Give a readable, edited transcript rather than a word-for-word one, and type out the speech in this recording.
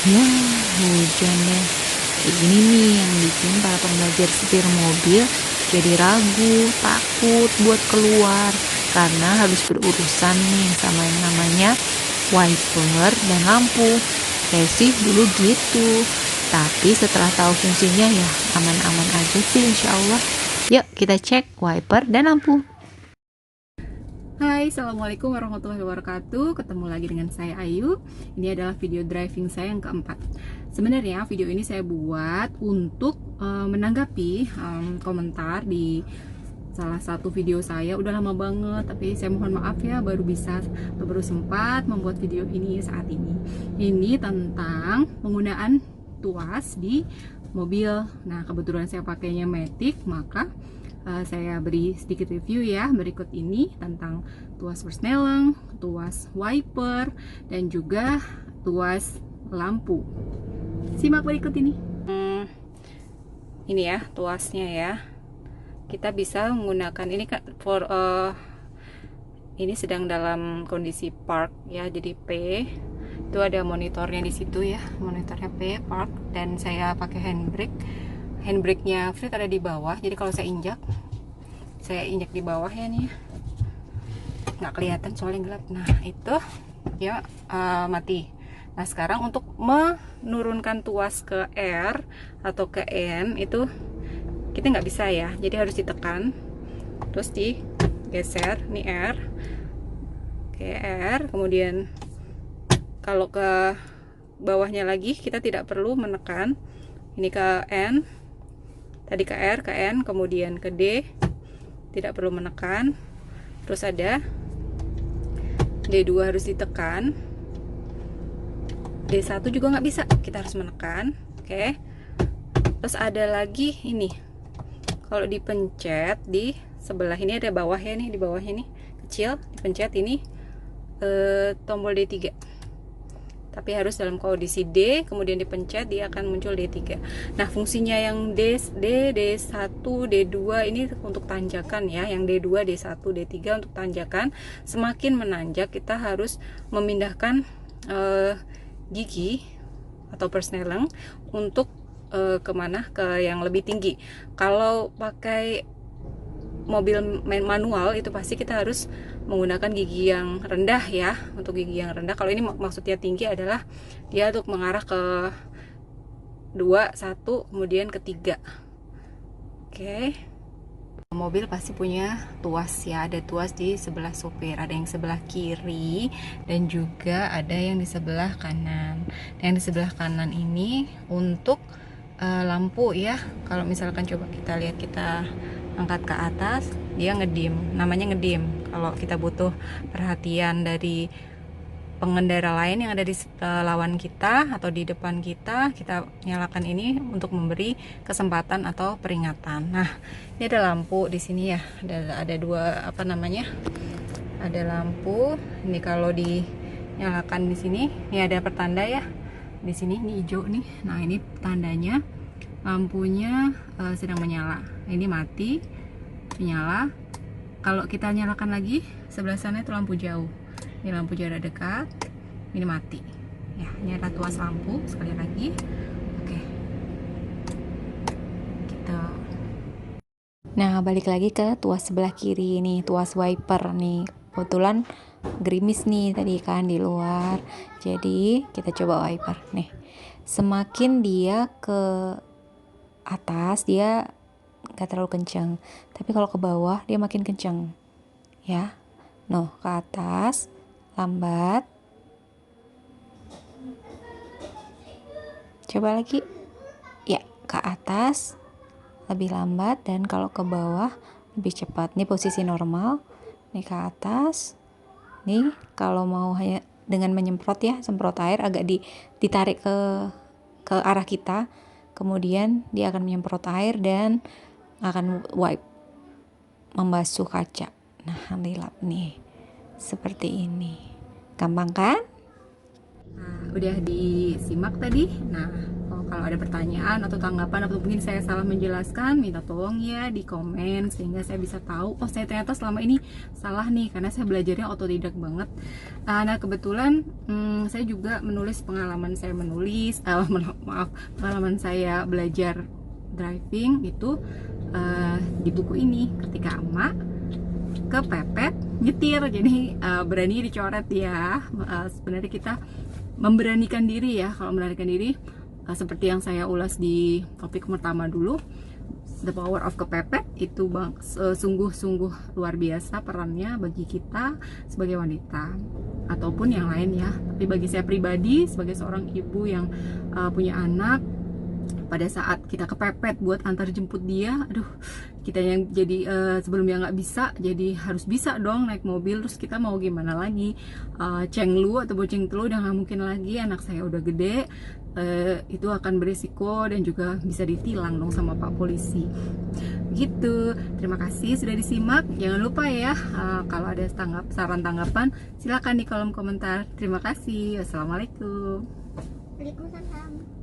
Ya, hujan deh. Kayak gini nih yang bikin para pembelajar setir mobil jadi ragu, takut buat keluar karena harus berurusan nih sama yang namanya wiper dan lampu. Saya sih dulu gitu, tapi setelah tahu fungsinya ya aman-aman aja sih insya Allah. Yuk kita cek wiper dan lampu. Hai, Assalamualaikum warahmatullahi wabarakatuh. Ketemu lagi dengan saya Ayu. Ini adalah video driving saya yang keempat. Sebenarnya video ini saya buat untuk menanggapi komentar di salah satu video saya. Udah lama banget, tapi saya mohon maaf ya baru sempat membuat video ini saat ini. Ini tentang penggunaan tuas di mobil. Nah, kebetulan saya pakainya Matic, maka saya beri sedikit review ya berikut ini tentang tuas persneleng, tuas wiper, dan juga tuas lampu. Simak berikut ini. Ini ya tuasnya ya. Kita bisa menggunakan ini ini sedang dalam kondisi park ya, jadi P. Itu ada monitornya di situ ya, monitornya P park, dan saya pakai handbrake. Handbrake-nya Frit ada di bawah, jadi kalau saya injak di bawah ya nih, nggak kelihatan soalnya gelap. Nah itu ya mati. Nah sekarang untuk menurunkan tuas ke R atau ke N itu kita nggak bisa ya, jadi harus ditekan terus digeser nih R ke R, kemudian kalau ke bawahnya lagi kita tidak perlu menekan. Ini ke N, tadi ke R, ke N, kemudian ke D, tidak perlu menekan. Terus ada D2 harus ditekan, D1 juga nggak bisa, kita harus menekan. Oke. Terus ada lagi ini, kalau dipencet di sebelah ini ada bawah ya nih, di bawahnya nih kecil, dipencet ini tombol D3, tapi harus dalam kondisi D, kemudian dipencet dia akan muncul D3. Nah fungsinya yang D1, D2 ini untuk tanjakan ya, yang D2, D1, D3 untuk tanjakan. Semakin menanjak kita harus memindahkan gigi atau persneleng untuk kemana, ke yang lebih tinggi. Kalau pakai mobil manual itu pasti kita harus menggunakan gigi yang rendah ya. Untuk gigi yang rendah, kalau ini maksudnya tinggi adalah dia untuk mengarah ke 2, 1, kemudian ke 3. Oke. Mobil pasti punya tuas ya, ada tuas di sebelah sopir, ada yang sebelah kiri dan juga ada yang di sebelah kanan. Yang di sebelah kanan ini untuk lampu ya. Kalau misalkan coba kita lihat, kita angkat ke atas, dia ngedim, namanya ngedim. Kalau kita butuh perhatian dari pengendara lain yang ada di lawan kita atau di depan kita, kita nyalakan ini untuk memberi kesempatan atau peringatan. Nah, ini ada lampu di sini ya, ada dua apa namanya, ada lampu. Ini kalau dinyalakan di sini, ini ada pertanda ya, di sini ini hijau nih. Nah ini tandanya lampunya sedang menyala. Ini mati, menyala. Kalau kita nyalakan lagi, sebelah sana itu lampu jauh. Ini lampu jarak dekat, ini mati. Ya, ini ada tuas lampu sekali lagi. Oke, gitu. Nah, balik lagi ke tuas sebelah kiri nih, tuas wiper nih. Kebetulan gerimis nih tadi kan di luar. Jadi, kita coba wiper nih. Semakin dia ke atas, dia gak terlalu kencang. Tapi kalau ke bawah, dia makin kencang. Ya. Noh, ke atas, lambat. Coba lagi. Ya, ke atas lebih lambat, dan kalau ke bawah lebih cepat. Ini posisi normal. Ini ke atas. Nih kalau mau hanya dengan menyemprot ya, semprot air agak ditarik ke arah kita. Kemudian dia akan menyemprot air dan akan wipe, membasuh kaca. Nah, lilap nih. Seperti ini. Gampang kan? Nah, udah disimak tadi. Nah, kalau Kalau ada pertanyaan atau tanggapan atau mungkin saya salah menjelaskan, minta tolong ya di komen sehingga saya bisa tahu, oh saya ternyata selama ini salah nih, karena saya belajarnya otodidak banget. Nah kebetulan saya juga menulis pengalaman saya menulis, pengalaman saya belajar driving itu di buku ini, Ketika Emak Kepepet Nyetir. Jadi berani dicoret ya. Sebenarnya kita memberanikan diri ya. Kalau memberanikan diri seperti yang saya ulas di topik pertama dulu, The Power of Kepepet itu sungguh-sungguh luar biasa perannya bagi kita sebagai wanita ataupun yang lain ya. Tapi bagi saya pribadi sebagai seorang ibu yang punya anak, pada saat kita kepepet buat antar jemput dia, aduh, kita yang jadi sebelumnya nggak bisa, jadi harus bisa dong naik mobil. Terus kita mau gimana lagi, cenglu atau boceng telu udah nggak mungkin lagi, anak saya udah gede, itu akan berisiko dan juga bisa ditilang dong sama Pak Polisi gitu. Terima kasih sudah disimak, jangan lupa ya kalau ada saran tanggapan silakan di kolom komentar. Terima kasih, wassalamualaikum. Waalaikumsalam.